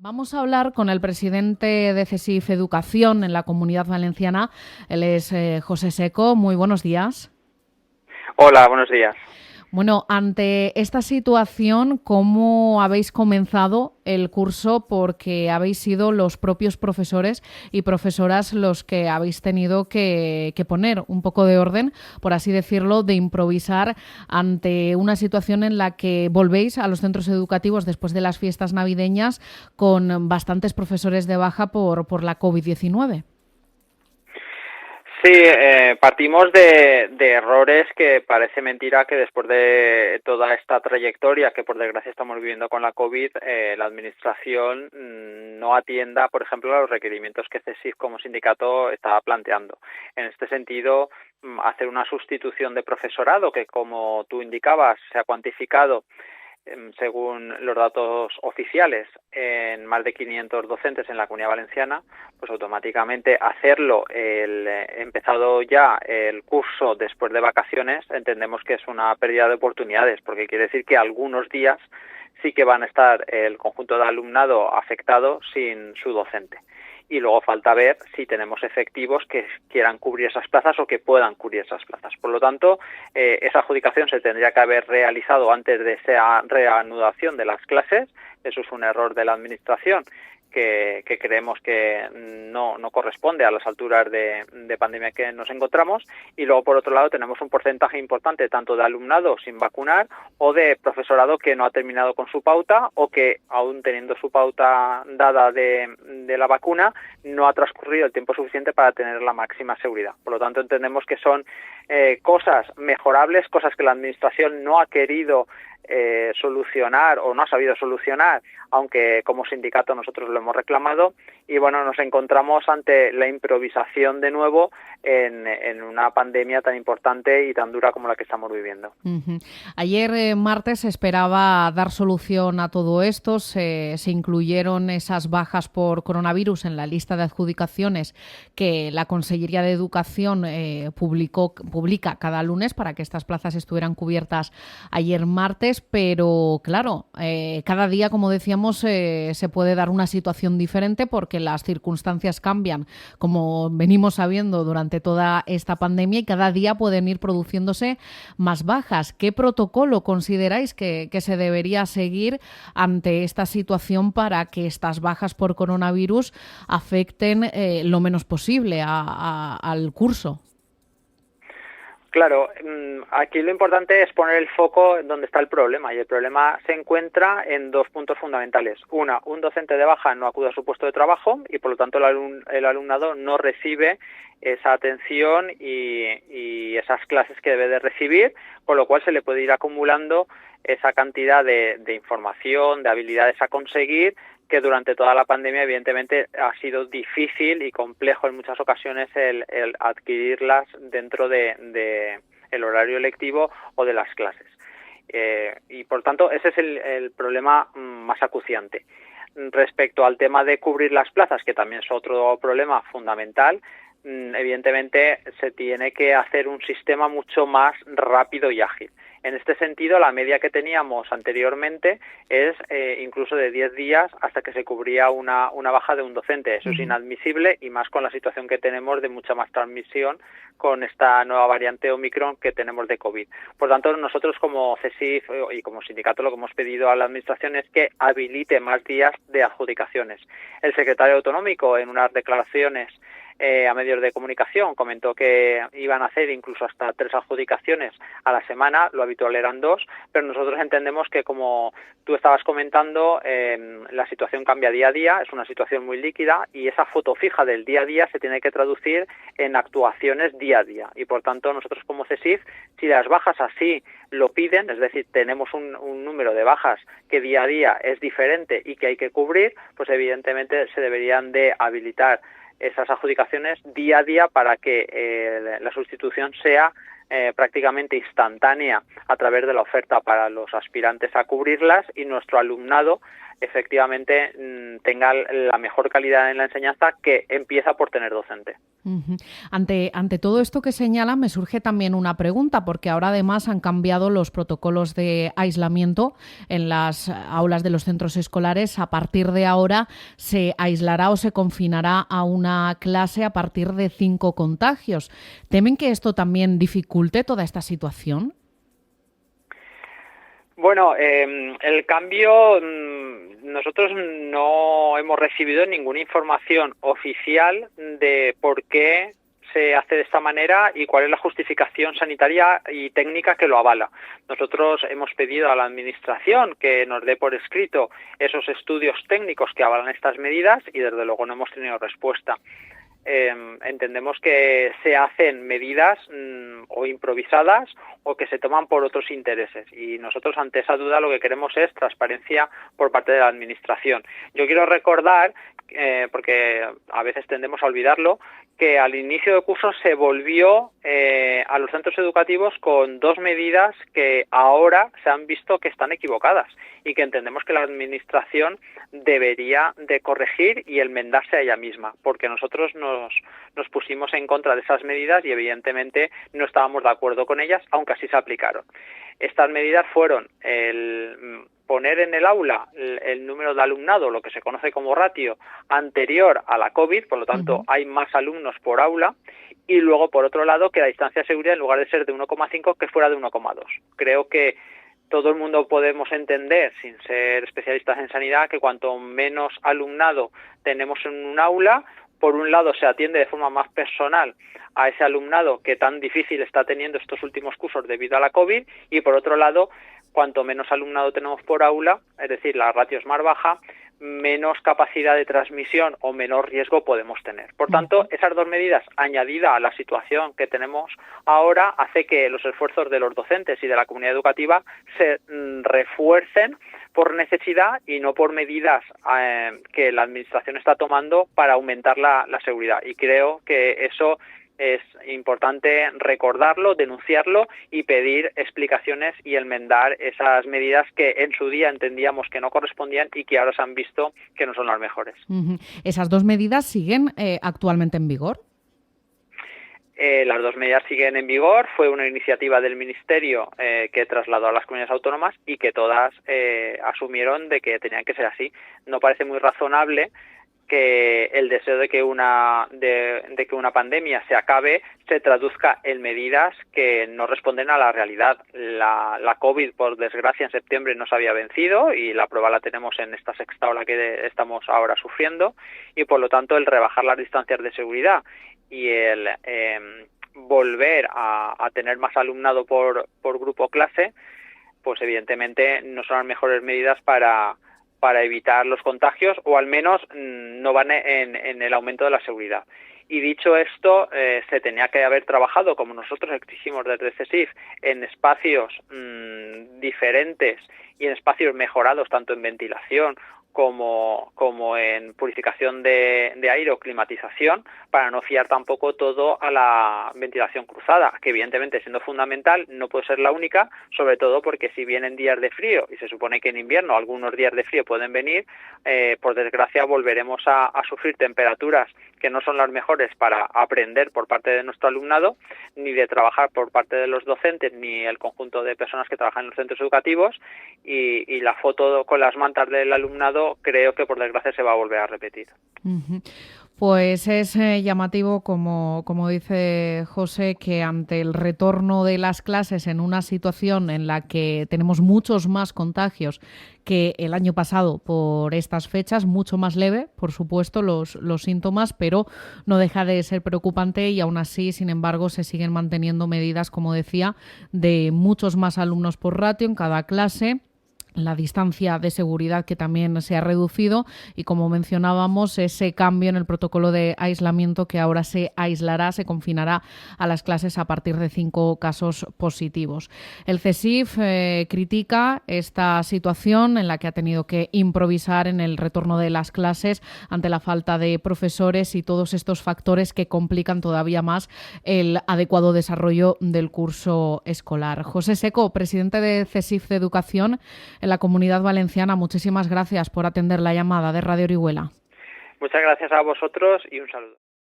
Vamos a hablar con el presidente de CESIF Educación en la Comunidad Valenciana. Él es José Seco. Muy buenos días. Hola, buenos días. Bueno, ante esta situación, ¿cómo habéis comenzado el curso? Porque habéis sido los propios profesores y profesoras los que habéis tenido que poner un poco de orden, por así decirlo, de improvisar ante una situación en la que volvéis a los centros educativos después de las fiestas navideñas con bastantes profesores de baja por la COVID-19. Sí, partimos de errores que parece mentira que después de toda esta trayectoria que por desgracia estamos viviendo con la COVID, la Administración no atienda, por ejemplo, a los requerimientos que CESIF como sindicato estaba planteando. En este sentido, hacer una sustitución de profesorado que, como tú indicabas, se ha cuantificado según los datos oficiales, en más de 500 docentes en la Comunidad Valenciana, pues automáticamente hacerlo empezado ya el curso después de vacaciones, entendemos que es una pérdida de oportunidades, porque quiere decir que algunos días sí que van a estar el conjunto de alumnado afectado sin su docente. Y luego falta ver si tenemos efectivos que quieran cubrir esas plazas o que puedan cubrir esas plazas. Por lo tanto, esa adjudicación se tendría que haber realizado antes de esa reanudación de las clases. Eso es un error de la Administración que creemos que no corresponde a las alturas de pandemia que nos encontramos. Y luego, por otro lado, tenemos un porcentaje importante tanto de alumnado sin vacunar o de profesorado que no ha terminado con su pauta o que, aún teniendo su pauta dada de la vacuna, no ha transcurrido el tiempo suficiente para tener la máxima seguridad. Por lo tanto, entendemos que son cosas mejorables, cosas que la Administración no ha querido solucionar o no ha sabido solucionar, aunque como sindicato nosotros lo hemos reclamado, y bueno, nos encontramos ante la improvisación de nuevo en una pandemia tan importante y tan dura como la que estamos viviendo. Uh-huh. Ayer martes se esperaba dar solución a todo esto, se incluyeron esas bajas por coronavirus en la lista de adjudicaciones que la Consellería de Educación publica cada lunes para que estas plazas estuvieran cubiertas ayer martes, pero claro, cada día, como decíamos, se puede dar una situación diferente porque las circunstancias cambian, como venimos sabiendo durante toda esta pandemia, y cada día pueden ir produciéndose más bajas. ¿Qué protocolo consideráis que se debería seguir ante esta situación para que estas bajas por coronavirus afecten lo menos posible al curso? Claro, aquí lo importante es poner el foco donde está el problema, y el problema se encuentra en dos puntos fundamentales. Una, un docente de baja no acude a su puesto de trabajo y por lo tanto el alumnado no recibe esa atención y esas clases que debe de recibir, con lo cual se le puede ir acumulando esa cantidad de información, de habilidades a conseguir, que durante toda la pandemia evidentemente ha sido difícil y complejo en muchas ocasiones el adquirirlas dentro de el horario lectivo o de las clases. Y por tanto ese es el problema más acuciante. Respecto al tema de cubrir las plazas, que también es otro problema fundamental, evidentemente se tiene que hacer un sistema mucho más rápido y ágil. En este sentido, la media que teníamos anteriormente es incluso de 10 días hasta que se cubría una baja de un docente. Eso es inadmisible, y más con la situación que tenemos de mucha más transmisión con esta nueva variante Omicron que tenemos de COVID. Por tanto, nosotros como CESIF y como sindicato lo que hemos pedido a la Administración es que habilite más días de adjudicaciones. El secretario autonómico, en unas declaraciones a medios de comunicación, comentó que iban a hacer incluso hasta 3 adjudicaciones a la semana, lo habitual eran 2, pero nosotros entendemos que, como tú estabas comentando, la situación cambia día a día, es una situación muy líquida, y esa foto fija del día a día se tiene que traducir en actuaciones día a día, y por tanto nosotros como CESIF, si las bajas así lo piden, es decir, tenemos un número de bajas que día a día es diferente y que hay que cubrir, pues evidentemente se deberían de habilitar esas adjudicaciones día a día para que la sustitución sea prácticamente instantánea a través de la oferta para los aspirantes a cubrirlas, y nuestro alumnado efectivamente tenga la mejor calidad en la enseñanza, que empieza por tener docente. Uh-huh. Ante todo esto que señala, me surge también una pregunta, porque ahora además han cambiado los protocolos de aislamiento en las aulas de los centros escolares. A partir de ahora se aislará o se confinará a una clase a partir de 5 contagios. ¿Temen que esto también dificulte toda esta situación? Bueno, el cambio, nosotros no hemos recibido ninguna información oficial de por qué se hace de esta manera y cuál es la justificación sanitaria y técnica que lo avala. Nosotros hemos pedido a la Administración que nos dé por escrito esos estudios técnicos que avalan estas medidas y desde luego no hemos tenido respuesta. Entendemos que se hacen medidas o improvisadas o que se toman por otros intereses, y nosotros ante esa duda lo que queremos es transparencia por parte de la Administración. Yo quiero recordar, porque a veces tendemos a olvidarlo, que al inicio de curso se volvió a los centros educativos con 2 medidas que ahora se han visto que están equivocadas y que entendemos que la Administración debería de corregir y enmendarse a ella misma, porque nosotros nos pusimos en contra de esas medidas y evidentemente no estábamos de acuerdo con ellas, aunque así se aplicaron. Estas medidas fueron el poner en el aula el número de alumnado, lo que se conoce como ratio, anterior a la COVID, por lo tanto hay más alumnos por aula, y luego por otro lado que la distancia de seguridad en lugar de ser de 1,5 que fuera de 1,2. Creo que todo el mundo podemos entender, sin ser especialistas en sanidad, que cuanto menos alumnado tenemos en un aula, por un lado se atiende de forma más personal a ese alumnado que tan difícil está teniendo estos últimos cursos debido a la COVID, y por otro lado, cuanto menos alumnado tenemos por aula, es decir, la ratio es más baja, menos capacidad de transmisión o menor riesgo podemos tener. Por tanto, esas 2 medidas, añadida a la situación que tenemos ahora, hace que los esfuerzos de los docentes y de la comunidad educativa se refuercen por necesidad y no por medidas que la Administración está tomando para aumentar la seguridad. Y creo que eso es importante recordarlo, denunciarlo y pedir explicaciones y enmendar esas medidas que en su día entendíamos que no correspondían y que ahora se han visto que no son las mejores. Uh-huh. ¿Esas 2 medidas siguen actualmente en vigor? Las 2 medidas siguen en vigor. Fue una iniciativa del Ministerio que trasladó a las comunidades autónomas y que todas asumieron de que tenían que ser así. No parece muy razonable que el deseo de que una pandemia se acabe se traduzca en medidas que no responden a la realidad. La COVID, por desgracia, en septiembre no se había vencido y la prueba la tenemos en esta 6ª ola que estamos ahora sufriendo, y por lo tanto el rebajar las distancias de seguridad y el volver a tener más alumnado por grupo clase, pues evidentemente no son las mejores medidas para evitar los contagios, o al menos no van en el aumento de la seguridad. Y dicho esto, se tenía que haber trabajado, como nosotros exigimos desde CSIF, en espacios diferentes y en espacios mejorados, tanto en ventilación como en purificación de aire o climatización, para no fiar tampoco todo a la ventilación cruzada, que evidentemente, siendo fundamental, no puede ser la única, sobre todo porque si vienen días de frío, y se supone que en invierno algunos días de frío pueden venir, por desgracia volveremos a sufrir temperaturas que no son las mejores para aprender por parte de nuestro alumnado, ni de trabajar por parte de los docentes, ni el conjunto de personas que trabajan en los centros educativos, y la foto con las mantas del alumnado creo que por desgracia se va a volver a repetir. Uh-huh. Pues es llamativo, como dice José, que ante el retorno de las clases en una situación en la que tenemos muchos más contagios que el año pasado por estas fechas, mucho más leve, por supuesto, los síntomas, pero no deja de ser preocupante, y aún así, sin embargo, se siguen manteniendo medidas, como decía, de muchos más alumnos por ratio en cada clase, la distancia de seguridad que también se ha reducido y, como mencionábamos, ese cambio en el protocolo de aislamiento, que ahora se aislará, se confinará a las clases a partir de 5 casos positivos. El CSIF critica esta situación en la que ha tenido que improvisar en el retorno de las clases ante la falta de profesores y todos estos factores que complican todavía más el adecuado desarrollo del curso escolar. José Seco, presidente de CSIF de Educación, en la Comunidad Valenciana. Muchísimas gracias por atender la llamada de Radio Orihuela. Muchas gracias a vosotros y un saludo.